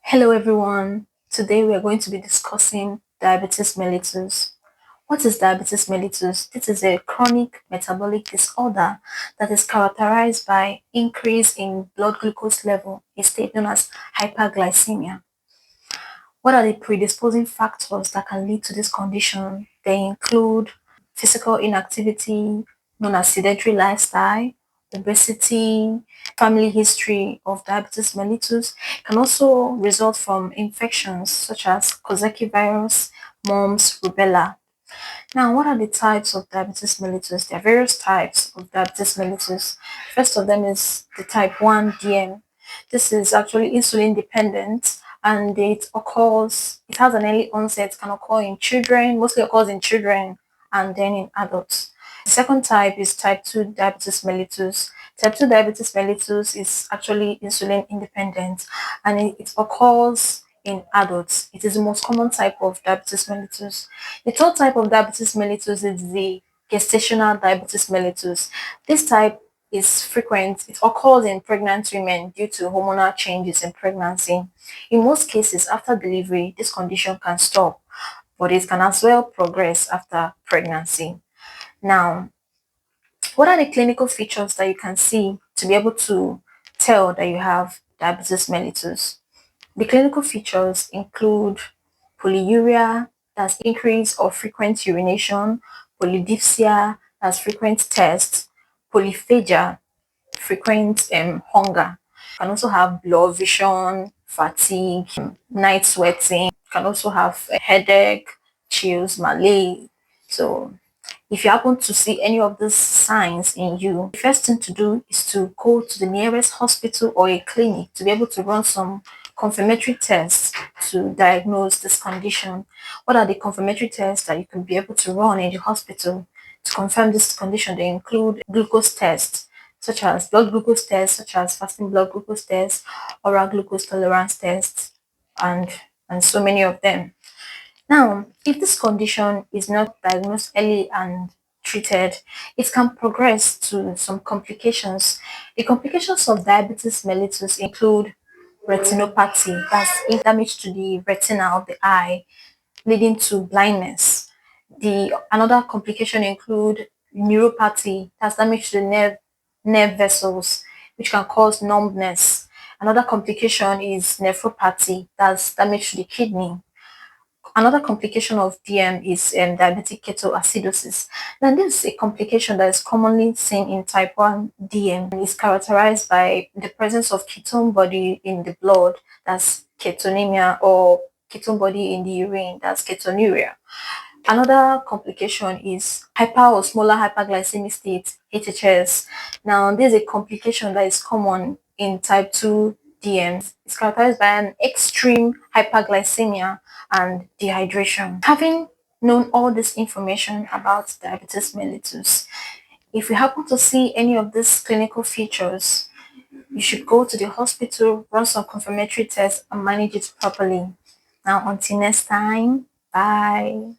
Hello everyone. Today we are going to be discussing diabetes mellitus. What is diabetes mellitus? This is a chronic metabolic disorder that is characterized by increase in blood glucose level, a state known as hyperglycemia. What are the predisposing factors that can lead to this condition? They include physical inactivity, known as sedentary lifestyle, obesity, family history of diabetes mellitus can also result from infections such as Coxsackie virus, mumps, rubella. Now, what are the types of diabetes mellitus? There are various types of diabetes mellitus. First of them is the type 1 DM. This is actually insulin dependent and it has an early onset, can occur in children, mostly occurs in children and then in adults. The second type is type 2 diabetes mellitus. Type 2 diabetes mellitus is actually insulin independent and it occurs in adults. It is the most common type of diabetes mellitus. The third type of diabetes mellitus is the gestational diabetes mellitus. This type is frequent. It occurs in pregnant women due to hormonal changes in pregnancy. In most cases, after delivery, this condition can stop, but it can as well progress after pregnancy. Now, what are the clinical features that you can see to be able to tell that you have diabetes mellitus? The clinical features include polyuria, that's increase or frequent urination, polydipsia, that's frequent thirst, polyphagia, frequent hunger. You can also have blurred vision, fatigue, night sweating. You can also have a headache, chills, malaise. So if you happen to see any of these signs in you, the first thing to do is to go to the nearest hospital or a clinic to be able to run some confirmatory tests to diagnose this condition. What are the confirmatory tests that you can be able to run in the hospital to confirm this condition? They include glucose tests, such as blood glucose tests, such as fasting blood glucose tests, oral glucose tolerance tests, and so many of them. Now, if this condition is not diagnosed early and treated, it can progress to some complications. The complications of diabetes mellitus include retinopathy, that's damage to the retina of the eye, leading to blindness. The another complication include neuropathy, that's damage to the nerve vessels, which can cause numbness. Another complication is nephropathy, that's damage to the kidney. Another complication of DM is diabetic ketoacidosis. Now, this is a complication that is commonly seen in type 1 DM and is characterized by the presence of ketone body in the blood, that's ketonemia, or ketone body in the urine, that's ketonuria. Another complication is hyperosmolar hyperglycemic state, HHS. Now, this is a complication that is common in type 2 DMs. It's characterized by an extreme hyperglycemia and dehydration. Having known all this information about diabetes mellitus, if you happen to see any of these clinical features, you should go to the hospital, run some confirmatory tests, and manage it properly. Now, until next time, bye.